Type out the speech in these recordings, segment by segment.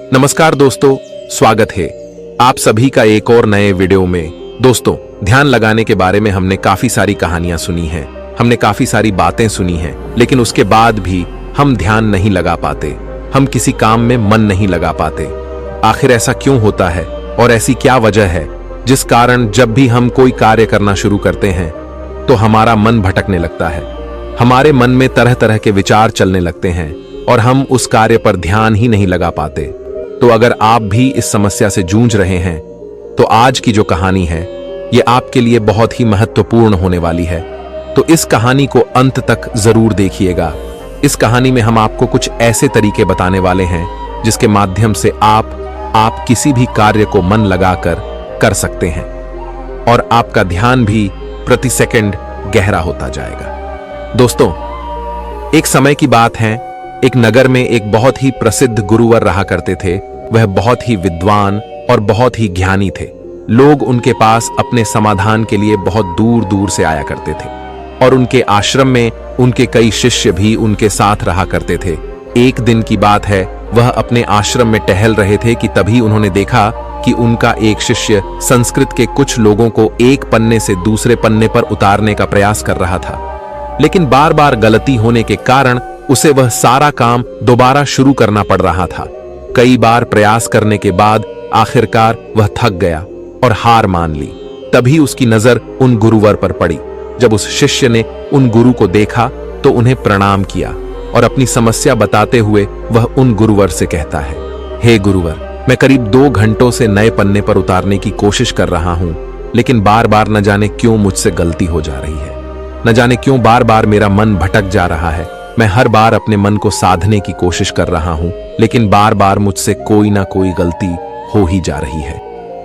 नमस्कार दोस्तों, स्वागत है आप सभी का एक और नए वीडियो में। दोस्तों, ध्यान लगाने के बारे में हमने काफी सारी कहानियां सुनी हैं, हमने काफी सारी बातें सुनी हैं, लेकिन उसके बाद भी हम ध्यान नहीं लगा पाते, हम किसी काम में मन नहीं लगा पाते। आखिर ऐसा क्यों होता है और ऐसी क्या वजह है जिस कारण जब भी हम कोई कार्य करना शुरू करते हैं तो हमारा मन भटकने लगता है, हमारे मन में तरह तरह के विचार चलने लगते हैं और हम उस कार्य पर ध्यान ही नहीं लगा पाते। तो अगर आप भी इस समस्या से जूझ रहे हैं तो आज की जो कहानी है ये आपके लिए बहुत ही महत्वपूर्ण होने वाली है। तो इस कहानी को अंत तक जरूर देखिएगा। इस कहानी में हम आपको कुछ ऐसे तरीके बताने वाले हैं जिसके माध्यम से आप किसी भी कार्य को मन लगाकर कर सकते हैं और आपका ध्यान भी प्रति सेकंड गहरा होता जाएगा। दोस्तों, एक समय की बात है, एक नगर में एक बहुत ही प्रसिद्ध गुरुवर रहा करते थे। वह बहुत ही विद्वान और बहुत ही ज्ञानी थे। लोग उनके पास अपने समाधान के लिए बहुत दूर दूर से आया करते थे और उनके आश्रम में उनके कई शिष्य भी उनके साथ रहा करते थे। एक दिन की बात है, वह अपने आश्रम में टहल रहे थे कि तभी उन्होंने देखा कि उनका एक शिष्य संस्कृत के कुछ लोगों को एक पन्ने से दूसरे पन्ने पर उतारने का प्रयास कर रहा था, लेकिन बार बार गलती होने के कारण उसे वह सारा काम दोबारा शुरू करना पड़ रहा था। कई बार प्रयास करने के बाद आखिरकार वह थक गया और हार मान ली। तभी उसकी नजर उन गुरुवर पर पड़ी। जब उस शिष्य ने उन गुरु को देखा तो उन्हें प्रणाम किया और अपनी समस्या बताते हुए वह उन गुरुवर से कहता है, हे गुरुवर, मैं करीब 2 घंटों से नए पन्ने पर उतारने की कोशिश कर रहा हूं, लेकिन बार बार न जाने क्यों मुझसे गलती हो जा रही है, न जाने क्यों बार बार मेरा मन भटक जा रहा है। मैं हर बार अपने मन को साधने की कोशिश कर रहा हूं, लेकिन बार बार मुझसे कोई ना कोई गलती हो ही जा रही है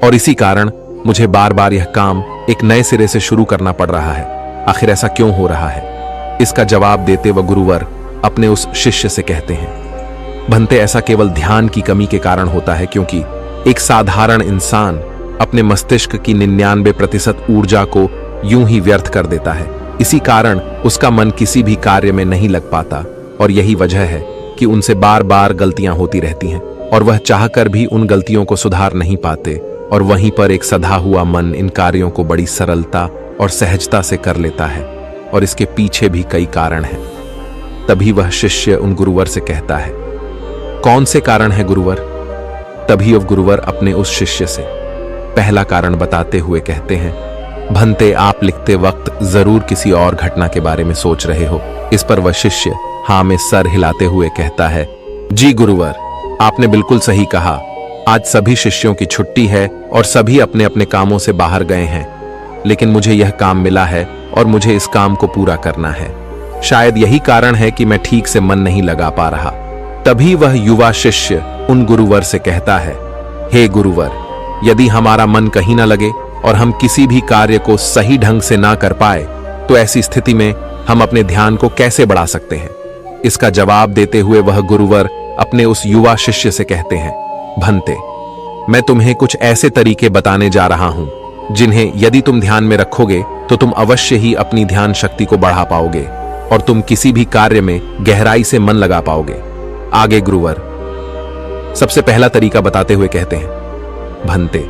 और इसी कारण मुझे बार बार यह काम एक नए सिरे से शुरू करना पड़ रहा है। आखिर ऐसा क्यों हो रहा है? इसका जवाब देते वह गुरुवर अपने उस शिष्य से कहते हैं, भंते, ऐसा केवल ध्यान की कमी के कारण होता है, क्योंकि एक साधारण इंसान अपने मस्तिष्क की 99% ऊर्जा को यूं ही व्यर्थ कर देता है। इसी कारण उसका मन किसी भी कार्य में नहीं लग पाता और यही वजह है कि उनसे बार बार गलतियां होती रहती हैं और वह चाहकर भी उन गलतियों को सुधार नहीं पाते और वहीं पर एक सधा हुआ मन इन कार्यों को बड़ी सरलता और सहजता से कर लेता है और इसके पीछे भी कई कारण हैं। तभी वह शिष्य उन गुरुवर से कहता है, कौन से कारण है गुरुवर? तभी वह गुरुवर अपने उस शिष्य से पहला कारण बताते हुए कहते हैं, भंते, आप लिखते वक्त जरूर किसी और घटना के बारे में सोच रहे हो। इस पर वह शिष्य हाँ में सर हिलाते हुए कहता है, जी गुरुवर, आपने बिल्कुल सही कहा। आज सभी शिष्यों की छुट्टी है और सभी अपने अपने कामों से बाहर गए हैं, लेकिन मुझे यह काम मिला है और मुझे इस काम को पूरा करना है। शायद यही कारण है कि मैं ठीक से मन नहीं लगा पा रहा। तभी वह युवा शिष्य उन गुरुवर से कहता है, हे गुरुवर, यदि हमारा मन कहीं ना लगे और हम किसी भी कार्य को सही ढंग से ना कर पाए तो ऐसी स्थिति में हम अपने ध्यान को कैसे बढ़ा सकते हैं? इसका जवाब देते हुए वह गुरुवर अपने उस युवा शिष्य से कहते हैं, भंते, मैं तुम्हें कुछ ऐसे तरीके बताने जा रहा हूं जिन्हें यदि तुम ध्यान में रखोगे तो तुम अवश्य ही अपनी ध्यान शक्ति को बढ़ा पाओगे और तुम किसी भी कार्य में गहराई से मन लगा पाओगे। आगे गुरुवर सबसे पहला तरीका बताते हुए कहते हैं, भंते,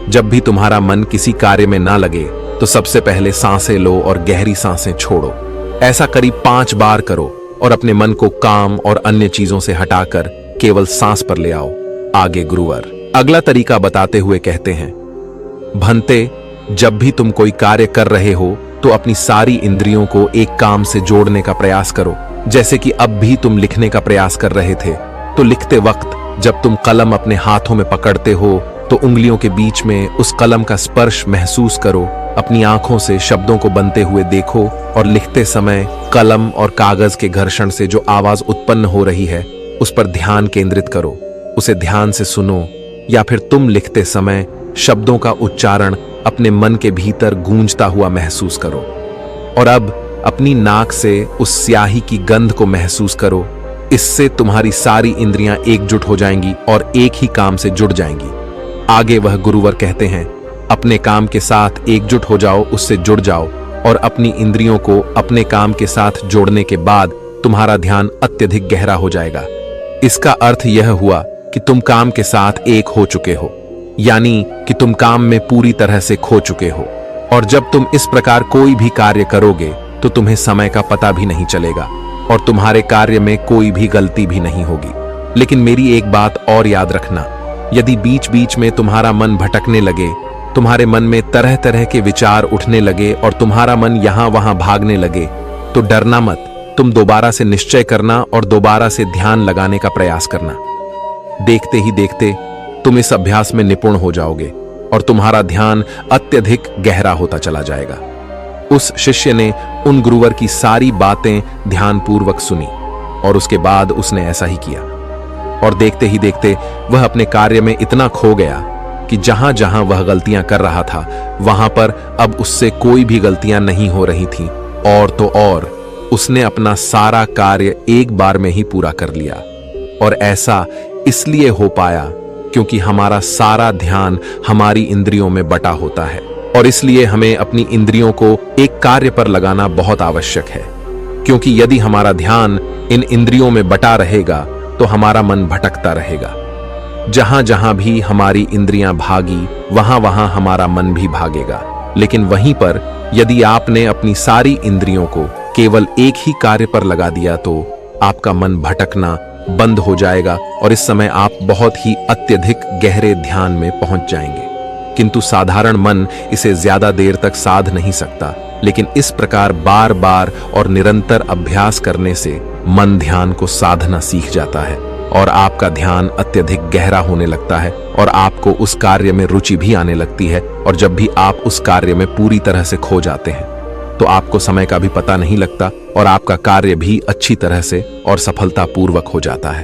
जब भी तुम्हारा मन किसी कार्य में ना लगे तो सबसे पहले सांसें लो और गहरी सांसें छोड़ो। ऐसा करीब 5 बार करो और अपने मन को काम और अन्य चीजों से हटाकर केवल सांस पर ले आओ। आगे गुरुवर अगला तरीका बताते हुए कहते हैं, भंते, जब भी तुम कोई कार्य कर रहे हो तो अपनी सारी इंद्रियों को एक काम से जोड़ने का प्रयास करो। जैसे कि अब भी तुम लिखने का प्रयास कर रहे थे, तो लिखते वक्त जब तुम कलम अपने हाथों में पकड़ते हो तो उंगलियों के बीच में उस कलम का स्पर्श महसूस करो। अपनी आंखों से शब्दों को बनते हुए देखो और लिखते समय कलम और कागज के घर्षण से जो आवाज उत्पन्न हो रही है उस पर ध्यान केंद्रित करो। उसे ध्यान से सुनो या फिर तुम लिखते समय शब्दों का उच्चारण अपने मन के भीतर गूंजता हुआ महसूस करो। और अब अपनी नाक से उस स्याही की गंध को महसूस करो। इससे तुम्हारी सारी इंद्रियां एकजुट हो जाएंगी और एक ही काम से जुड़ जाएंगी। आगे वह गुरुवर कहते हैं, अपने काम के साथ एकजुट हो जाओ, उससे जुड़ जाओ और अपनी इंद्रियों को अपने काम के साथ जोड़ने के बाद तुम्हारा ध्यान अत्यधिक गहरा हो जाएगा। इसका अर्थ यह हुआ कि कि तुम काम के साथ एक हो चुके हो, यानी कि तुम काम में पूरी तरह से खो चुके हो। और जब तुम इस प्रकार कोई भी कार्य करोगे तो तुम्हें समय का पता भी नहीं चलेगा और तुम्हारे कार्य में कोई भी गलती भी नहीं होगी। लेकिन मेरी एक बात और याद रखना, यदि बीच बीच में तुम्हारा मन भटकने लगे, तुम्हारे मन में तरह तरह के विचार उठने लगे और तुम्हारा मन यहां वहां भागने लगे, तो डरना मत। तुम दोबारा से निश्चय करना और दोबारा से ध्यान लगाने का प्रयास करना। देखते ही देखते तुम इस अभ्यास में निपुण हो जाओगे और तुम्हारा ध्यान अत्यधिक गहरा होता चला जाएगा। उस शिष्य ने उन गुरुवर की सारी बातें ध्यानपूर्वक सुनी और उसके बाद उसने ऐसा ही किया। और देखते ही देखते वह अपने कार्य में इतना खो गया कि जहां जहां वह गलतियां कर रहा था वहां पर अब उससे कोई भी गलतियां नहीं हो रही थीं। और तो और उसने अपना सारा कार्य एक बार में ही पूरा कर लिया। और ऐसा इसलिए हो पाया क्योंकि हमारा सारा ध्यान हमारी इंद्रियों में बटा होता है और इसलिए हमें अपनी इंद्रियों को एक कार्य पर लगाना बहुत आवश्यक है। क्योंकि यदि हमारा ध्यान इन इंद्रियों में बटा रहेगा तो हमारा मन भटकता रहेगा। जहां जहां भी हमारी इंद्रियां भागी वहां वहां हमारा मन भी भागेगा। लेकिन वहीं पर यदि आपने अपनी सारी इंद्रियों को केवल एक ही कार्य पर लगा दिया तो आपका मन भटकना बंद हो जाएगा और इस समय आप बहुत ही अत्यधिक गहरे ध्यान में पहुंच जाएंगे। किंतु साधारण मन इसे ज्यादा देर तक साध नहीं सकता, लेकिन इस प्रकार बार बार और निरंतर अभ्यास करने से मन ध्यान को साधना सीख जाता है और आपका ध्यान अत्यधिक गहरा होने लगता है और आपको उस कार्य में रुचि भी आने लगती है। और जब भी आप उस कार्य में पूरी तरह से खो जाते हैं तो आपको समय का भी पता नहीं लगता और आपका कार्य भी अच्छी तरह से और सफलतापूर्वक हो जाता है।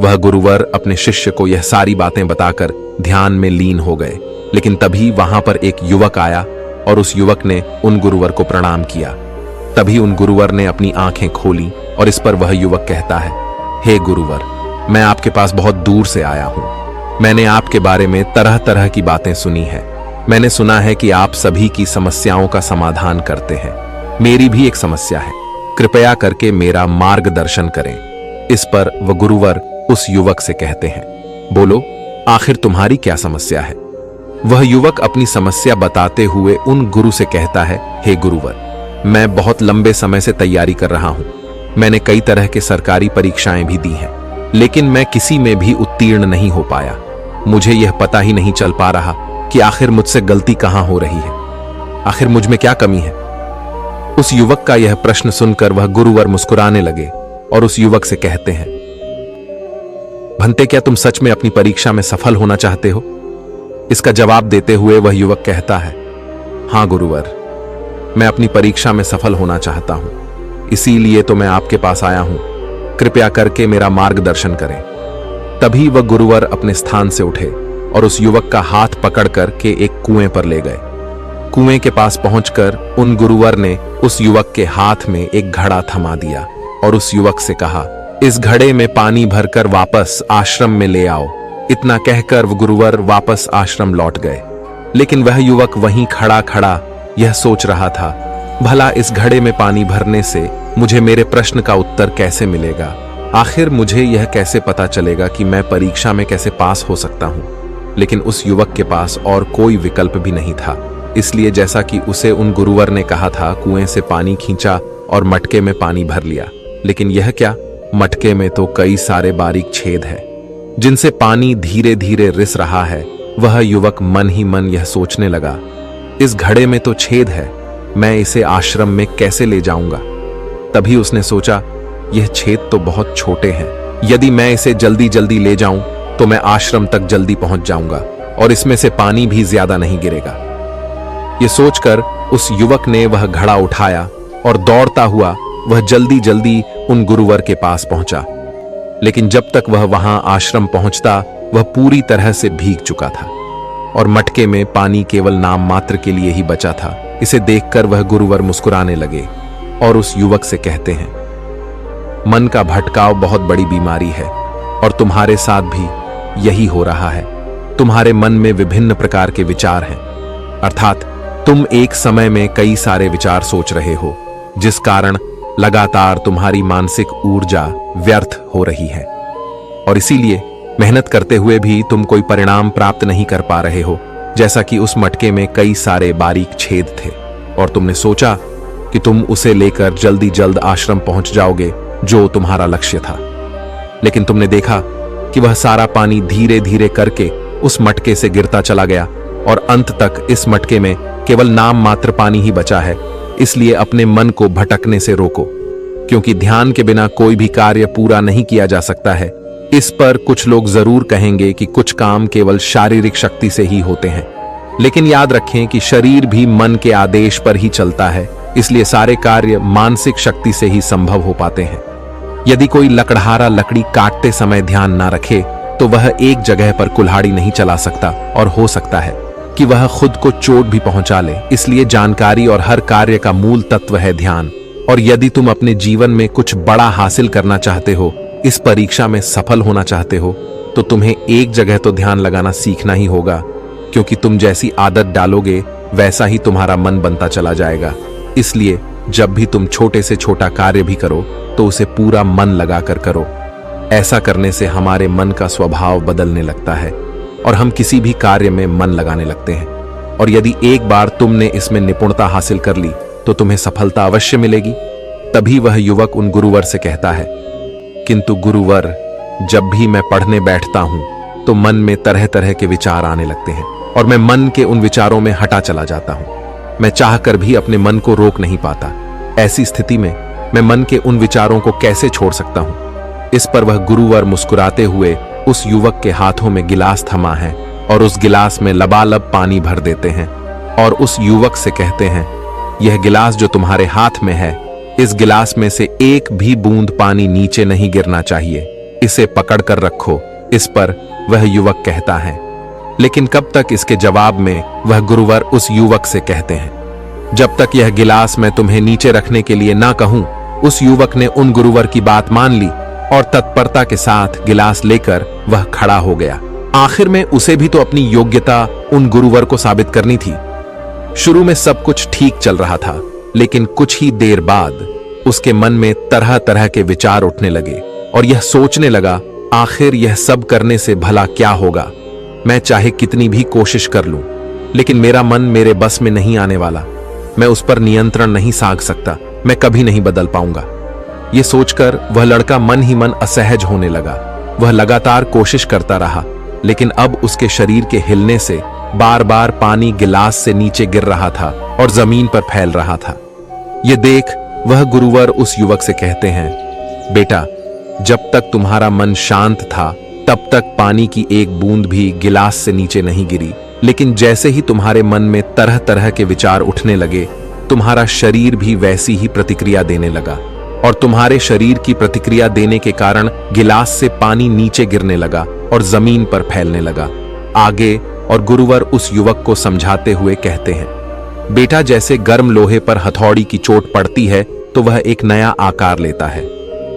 वह गुरुवर अपने शिष्य को यह सारी बातें बताकर ध्यान में लीन हो गए। लेकिन तभी वहां पर एक युवक आया और उस युवक ने उन गुरुवर को प्रणाम किया। तभी उन गुरुवर ने अपनी आंखें खोली और इस पर वह युवक कहता है, हे गुरुवर, मैं आपके पास बहुत दूर से आया हूं। मैंने आपके बारे में तरह तरह की बातें सुनी है। मैंने सुना है कि आप सभी की समस्याओं का समाधान करते हैं। मेरी भी एक समस्या है, कृपया करके मेरा मार्गदर्शन करें। इस पर वह गुरुवर उस युवक से कहते हैं, बोलो आखिर तुम्हारी क्या समस्या है। वह युवक अपनी समस्या बताते हुए उन गुरु से कहता है, हे गुरुवर, मैं बहुत लंबे समय से तैयारी कर रहा हूं। मैंने कई तरह के सरकारी परीक्षाएं भी दी हैं, लेकिन मैं किसी में भी उत्तीर्ण नहीं हो पाया। मुझे यह पता ही नहीं चल पा रहा कि आखिर मुझसे गलती कहां हो रही है, आखिर मुझ में क्या कमी है। उस युवक का यह प्रश्न सुनकर वह गुरुवर मुस्कुराने लगे और उस युवक से कहते हैं, भंते, क्या तुम सच में अपनी परीक्षा में सफल होना चाहते हो? इसका जवाब देते हुए वह युवक कहता है, हां गुरुवर, मैं अपनी परीक्षा में सफल होना चाहता हूं, इसीलिए तो मैं आपके पास आया हूं। कृपया करके मेरा मार्गदर्शन करें। तभी वह गुरुवर अपने स्थान से उठे और उस युवक का हाथ पकड़कर के एक कुएं पर ले गए। कुएं के पास पहुंचकर उन गुरुवर ने उस युवक के हाथ में एक घड़ा थमा दिया और उस युवक से कहा, इस घड़े में पानी भरकर वापस आश्रम में ले आओ। इतना कहकर वह गुरुवर वापस आश्रम लौट गए। लेकिन वह युवक वहीं खड़ा खड़ा यह सोच रहा था, भला इस घड़े में पानी भरने से मुझे मेरे प्रश्न का उत्तर कैसे मिलेगा? आखिर मुझे यह कैसे पता चलेगा कि मैं परीक्षा में कैसे पास हो सकता हूं? लेकिन उस युवक के पास और कोई विकल्प भी नहीं था, इसलिए जैसा कि उसे उन गुरुवर ने कहा था, कुएं से पानी खींचा और मटके में पानी भर लिया। लेकिन यह क्या, मटके में तो कई सारे बारीक छेद हैं जिनसे पानी धीरे धीरे रिस रहा है। वह युवक मन ही मन यह सोचने लगा, इस घड़े में तो छेद है, मैं इसे आश्रम में कैसे ले जाऊंगा? तभी उसने सोचा, यह छेद तो बहुत छोटे हैं, यदि मैं इसे जल्दी जल्दी ले जाऊं तो मैं आश्रम तक जल्दी पहुंच जाऊंगा और इसमें से पानी भी ज्यादा नहीं गिरेगा। यह सोचकर उस युवक ने वह घड़ा उठाया और दौड़ता हुआ वह जल्दी जल्दी उन गुरुवर के पास पहुंचा। लेकिन जब तक वह वहां आश्रम पहुंचता वह पूरी तरह से भीग चुका था और मटके में पानी केवल नाम मात्र के लिए ही बचा था। इसे देखकर वह गुरुवर मुस्कुराने लगे और उस युवक से कहते हैं, मन का भटकाव बहुत बड़ी बीमारी है और तुम्हारे साथ भी यही हो रहा है। तुम्हारे मन में विभिन्न प्रकार के विचार हैं, अर्थात तुम एक समय में कई सारे विचार सोच रहे हो, जिस कारण लगातार तुम्हारी मानसिक ऊर्जा व्यर्थ हो रही है और इसीलिए मेहनत करते हुए भी तुम कोई परिणाम प्राप्त नहीं कर पा रहे हो, जैसा कि उस मटके में कई सारे बारीक छेद थे और तुमने सोचा कि तुम उसे लेकर जल्दी जल्द आश्रम पहुंच जाओगे, जो तुम्हारा लक्ष्य था। लेकिन तुमने देखा कि वह सारा पानी धीरे धीरे करके उस मटके से गिरता चला गया और अंत तक इस मटके में केवल नाम मात्र पानी ही बचा है। इसलिए अपने मन को भटकने से रोको, क्योंकि ध्यान के बिना कोई भी कार्य पूरा नहीं किया जा सकता है। इस पर कुछ लोग जरूर कहेंगे कि कुछ काम केवल शारीरिक शक्ति से ही होते हैं, लेकिन याद रखें कि शरीर भी मन के आदेश पर ही चलता है, इसलिए सारे कार्य मानसिक शक्ति से ही संभव हो पाते हैं। यदि कोई लकड़हारा लकड़ी काटते समय ध्यान ना रखे तो वह एक जगह पर कुल्हाड़ी नहीं चला सकता और हो सकता है कि वह खुद को चोट भी पहुंचा ले। इसलिए जानकारी और हर कार्य का मूल तत्व है ध्यान। और यदि तुम अपने जीवन में कुछ बड़ा हासिल करना चाहते हो, इस परीक्षा में सफल होना चाहते हो, तो तुम्हें एक जगह तो ध्यान लगाना सीखना ही होगा, क्योंकि तुम जैसी आदत डालोगे वैसा ही तुम्हारा मन बनता चला जाएगा। इसलिए जब भी तुम छोटे से छोटा कार्य भी करो तो उसे पूरा मन लगाकर करो। ऐसा करने से हमारे मन का स्वभाव बदलने लगता है और हम किसी भी कार्य में मन लगाने लगते हैं। और यदि एक बार तुमने इसमें निपुणता हासिल कर ली तो तुम्हें सफलता अवश्य मिलेगी। तभी वह युवक उन गुरुवर से कहता है, किंतु गुरुवर, जब भी मैं पढ़ने बैठता हूं तो मन में तरह तरह के विचार आने लगते हैं और मैं मन के उन विचारों में हटा चला जाता हूं। मैं चाहकर भी अपने मन को रोक नहीं पाता। ऐसी स्थिति में मैं मन के उन विचारों को कैसे छोड़ सकता हूं? इस पर वह गुरुवर मुस्कुराते हुए उस युवक के हाथों में गिलास थमा है और उस गिलास में लबालब पानी भर देते हैं और उस युवक से कहते हैं, यह गिलास जो तुम्हारे हाथ में है, इस गिलास में से एक भी बूंद पानी नीचे नहीं गिरना चाहिए, इसे पकड़ कर रखो। इस पर वह युवक कहता है, लेकिन कब तक? इसके जवाब में वह गुरुवर उस युवक से कहते हैं, जब तक यह गिलास मैं तुम्हें नीचे रखने के लिए ना कहूं। उस युवक ने उन गुरुवर की बात मान ली और तत्परता के साथ गिलास लेकर वह खड़ा हो गया। आखिर में उसे भी तो अपनी योग्यता उन गुरुवर को साबित करनी थी। शुरू में सब कुछ ठीक चल रहा था, लेकिन कुछ ही देर बाद उसके मन में तरह तरह के विचार उठने लगे और यह सोचने लगा, आखिर यह सब करने से भला क्या होगा? मैं चाहे कितनी भी कोशिश कर लूं, लेकिन मेरा मन मेरे बस में नहीं आने वाला। मैं उस पर नियंत्रण नहीं साध सकता। मैं कभी नहीं बदल पाऊंगा। यह सोचकर वह लड़का मन ही मन असहज होने लगा। वह लगातार कोशिश करता रहा, लेकिन अब उसके शरीर के हिलने से बार बार पानी गिलास से नीचे गिर रहा था और जमीन पर फैल रहा था। यह देख वह गुरुवर उस युवक से कहते हैं, बेटा, जब तक तुम्हारा मन शांत था तब तक पानी की एक बूंद भी गिलास से नीचे नहीं गिरी, लेकिन जैसे ही तुम्हारे मन में तरह तरह के विचार उठने लगे, तुम्हारा शरीर भी वैसी ही प्रतिक्रिया देने लगा और तुम्हारे शरीर की प्रतिक्रिया देने के कारण गिलास से पानी नीचे गिरने लगा और जमीन पर फैलने लगा। आगे और गुरुवर उस युवक को समझाते हुए कहते हैं, बेटा, जैसे गर्म लोहे पर हथौड़ी की चोट पड़ती है तो वह एक नया आकार लेता है,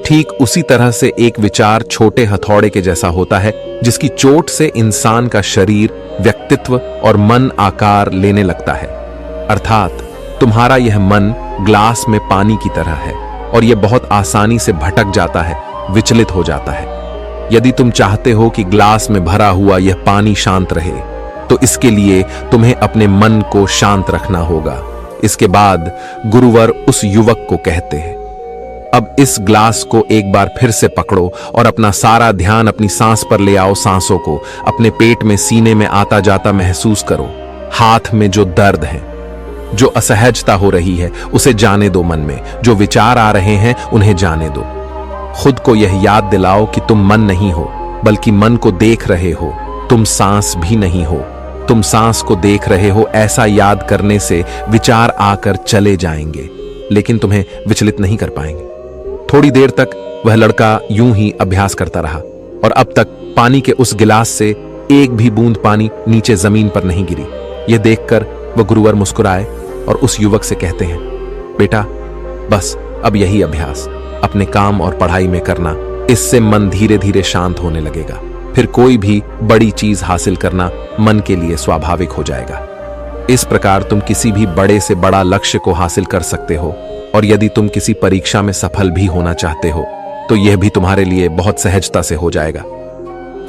ठीक उसी तरह से एक विचार छोटे हथौड़े के जैसा होता है, जिसकी चोट से इंसान का शरीर, व्यक्तित्व और मन आकार लेने लगता है। अर्थात तुम्हारा यह मन ग्लास में पानी की तरह है और यह बहुत आसानी से भटक जाता है, विचलित हो जाता है। यदि तुम चाहते हो कि ग्लास में भरा हुआ यह पानी शांत रहे, तो इसके लिए तुम्हें अपने मन को शांत रखना होगा। इसके बाद गुरुवर उस युवक को कहते हैं, अब इस ग्लास को एक बार फिर से पकड़ो और अपना सारा ध्यान अपनी सांस पर ले आओ। सांसों को अपने पेट में, सीने में आता जाता महसूस करो। हाथ में जो दर्द है, जो असहजता हो रही है, उसे जाने दो। मन में जो विचार आ रहे हैं उन्हें जाने दो। खुद को यह याद दिलाओ कि तुम मन नहीं हो, बल्कि मन को देख रहे हो। तुम सांस भी नहीं हो, तुम सांस को देख रहे हो। ऐसा याद करने से विचार आकर चले जाएंगे, लेकिन तुम्हें विचलित नहीं कर पाएंगे। थोड़ी देर तक वह लड़का यूं ही अभ्यास करता रहा और अब तक पानी के उस गिलास से एक भी बूंद पानी नीचे जमीन पर नहीं गिरी। यह देखकर वह गुरुवर मुस्कुराए और उस युवक से कहते हैं, बेटा, बस अब यही अभ्यास अपने काम और पढ़ाई में करना। इससे मन धीरे धीरे शांत होने लगेगा। फिर कोई भी बड़ी चीज हासिल करना मन के लिए स्वाभाविक हो जाएगा। इस प्रकार तुम किसी भी बड़े से बड़ा लक्ष्य को हासिल कर सकते हो। और यदि तुम किसी परीक्षा में सफल भी होना चाहते हो तो यह भी तुम्हारे लिए बहुत सहजता से हो जाएगा।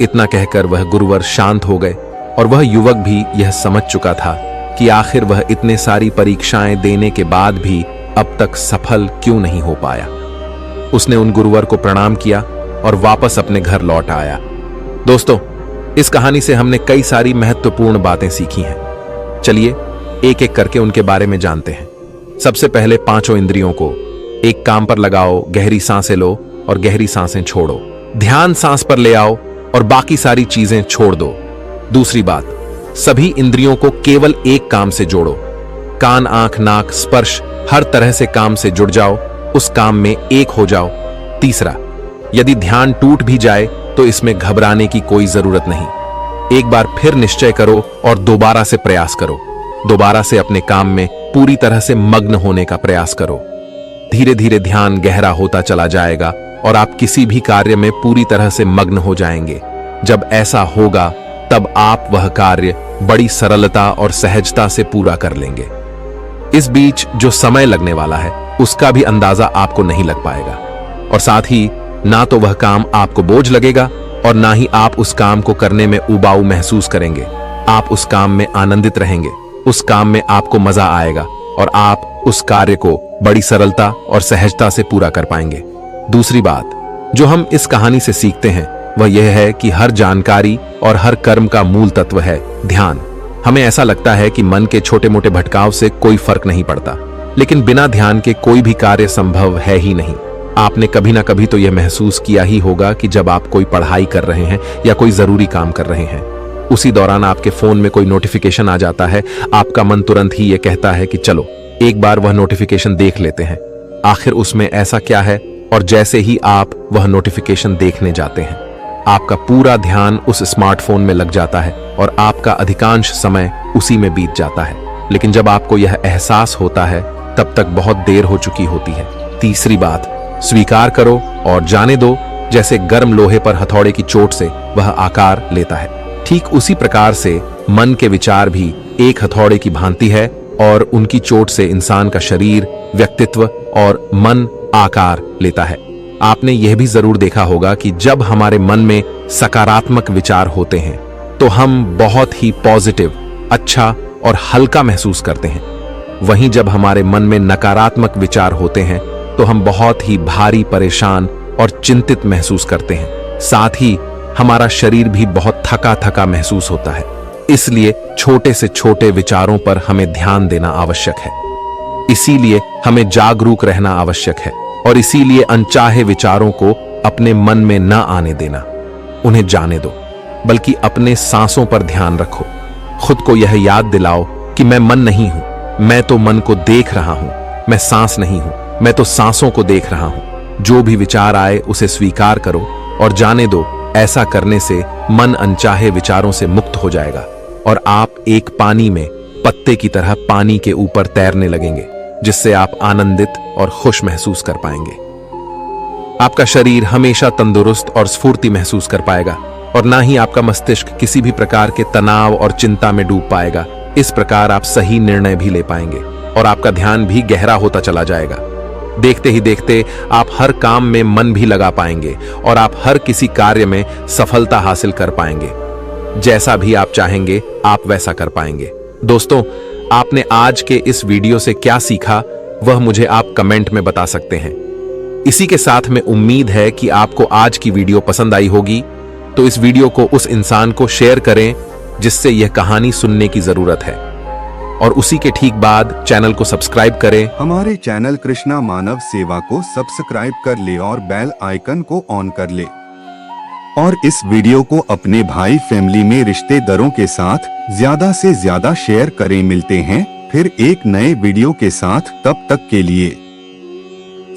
इतना कहकर वह गुरुवर शांत हो गए और वह युवक भी यह समझ चुका था कि आखिर वह इतने सारी परीक्षाएं देने के बाद भी अब तक सफल क्यों नहीं हो पाया। उसने उन गुरुवर को प्रणाम किया और वापस अपने घर लौट आया। दोस्तों, इस कहानी से हमने कई सारी महत्वपूर्ण बातें सीखी हैं। चलिए एक एक करके उनके बारे में जानते हैं। सबसे पहले 5 इंद्रियों को एक काम पर लगाओ, गहरी सांसें लो और गहरी सांसें छोड़ो। ध्यान सांस पर ले आओ और बाकी सारी चीजें छोड़ दो। दूसरी बात, सभी इंद्रियों को केवल एक काम से जोड़ो। कान, आंख, नाक, स्पर्श, हर तरह से काम से जुड़ जाओ, उस काम में एक हो जाओ। तीसरा, यदि ध्यान टूट भी जाए तो इसमें घबराने की कोई जरूरत नहीं। एक बार फिर निश्चय करो और दोबारा से प्रयास करो। दोबारा से अपने काम में पूरी तरह से मग्न होने का प्रयास करो। धीरे धीरे ध्यान गहरा होता चला जाएगा और आप किसी भी कार्य में पूरी तरह से मग्न हो जाएंगे। जब ऐसा होगा तब आप वह कार्य बड़ी सरलता और सहजता से पूरा कर लेंगे। इस बीच जो समय लगने वाला है उसका भी अंदाजा आपको नहीं लग पाएगा और साथ ही ना तो वह काम आपको बोझ लगेगा और ना ही आप उस काम को करने में उबाऊ महसूस करेंगे। आप उस काम में आनंदित रहेंगे, उस काम में आपको मजा आएगा और आप उस कार्य को बड़ी सरलता और सहजता से पूरा कर पाएंगे। दूसरी बात जो हम इस कहानी से सीखते हैं वह यह है कि हर जानकारी और हर कर्म का मूल तत्व है ध्यान। हमें ऐसा लगता है कि मन के छोटे मोटे भटकाव से कोई फर्क नहीं पड़ता, लेकिन बिना ध्यान के कोई भी कार्य संभव है ही नहीं। आपने कभी ना कभी तो यह महसूस किया ही होगा कि जब आप कोई पढ़ाई कर रहे हैं या कोई जरूरी काम कर रहे हैं, उसी दौरान आपके फोन में कोई नोटिफिकेशन आ जाता है, आपका मन तुरंत ही यह कहता है कि चलो एक बार वह नोटिफिकेशन देख लेते हैं, आखिर उसमें ऐसा क्या है। और जैसे ही आप वह नोटिफिकेशन देखने जाते हैं, आपका पूरा ध्यान उस स्मार्टफोन में लग जाता है और आपका अधिकांश समय उसी में बीत जाता है। लेकिन जब आपको यह एहसास होता है तब तक बहुत देर हो चुकी होती है। तीसरी बात, स्वीकार करो और जाने दो। जैसे गर्म लोहे पर हथौड़े की चोट से वह आकार लेता है, ठीक उसी प्रकार से मन के विचार भी एक हथौड़े की भांति है और उनकी चोट से इंसान का शरीर, व्यक्तित्व और मन आकार लेता है। आपने यह भी जरूर देखा होगा कि जब हमारे मन में सकारात्मक विचार होते हैं तो हम बहुत ही पॉजिटिव, अच्छा और हल्का महसूस करते हैं। वहीं जब हमारे मन में नकारात्मक विचार होते हैं तो हम बहुत ही भारी, परेशान और चिंतित महसूस करते हैं। साथ ही हमारा शरीर भी बहुत थका थका महसूस होता है। इसलिए छोटे से छोटे विचारों पर हमें ध्यान देना आवश्यक है। इसीलिए हमें जागरूक रहना आवश्यक है और इसीलिए अनचाहे विचारों को अपने मन में न आने देना, उन्हें जाने दो, बल्कि अपने सांसों पर ध्यान रखो। खुद को यह याद दिलाओ कि मैं मन नहीं हूं, मैं तो मन को देख रहा हूं। मैं सांस नहीं हूं, मैं तो सांसों को देख रहा हूं। जो भी विचार आए उसे स्वीकार करो और जाने दो। ऐसा करने से मन अनचाहे विचारों से मुक्त हो जाएगा और आप एक पानी में पत्ते की तरह पानी के ऊपर तैरने लगेंगे, जिससे आप आनंदित और खुश महसूस कर पाएंगे। आपका शरीर हमेशा तंदुरुस्त और स्फूर्ति महसूस कर पाएगा और ना ही आपका मस्तिष्क किसी भी प्रकार के तनाव और चिंता में डूब पाएगा। इस प्रकार आप सही निर्णय भी ले पाएंगे और आपका ध्यान भी गहरा होता चला जाएगा। देखते ही देखते आप हर काम में मन भी लगा पाएंगे और आप हर किसी कार्य में सफलता हासिल कर पाएंगे। जैसा भी आप चाहेंगे आप वैसा कर पाएंगे। दोस्तों, आपने आज के इस वीडियो से क्या सीखा वह मुझे आप कमेंट में बता सकते हैं। इसी के साथ में उम्मीद है कि आपको आज की वीडियो पसंद आई होगी, तो इस वीडियो को उस इंसान को शेयर करें जिससे यह कहानी सुनने की जरूरत है और उसी के ठीक बाद चैनल को सब्सक्राइब करें। हमारे चैनल कृष्णा मानव सेवा को सब्सक्राइब कर ले और बेल आइकन को ऑन कर ले और इस वीडियो को अपने भाई फैमिली में रिश्तेदारों के साथ ज्यादा से ज्यादा शेयर करें। मिलते हैं फिर एक नए वीडियो के साथ, तब तक के लिए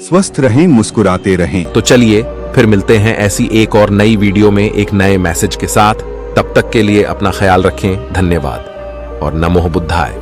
स्वस्थ रहें, मुस्कुराते रहें। तो चलिए फिर मिलते हैं ऐसी एक और नई वीडियो में एक नए मैसेज के साथ। तब तक के लिए अपना ख्याल रखें। धन्यवाद और नमो बुद्धाय।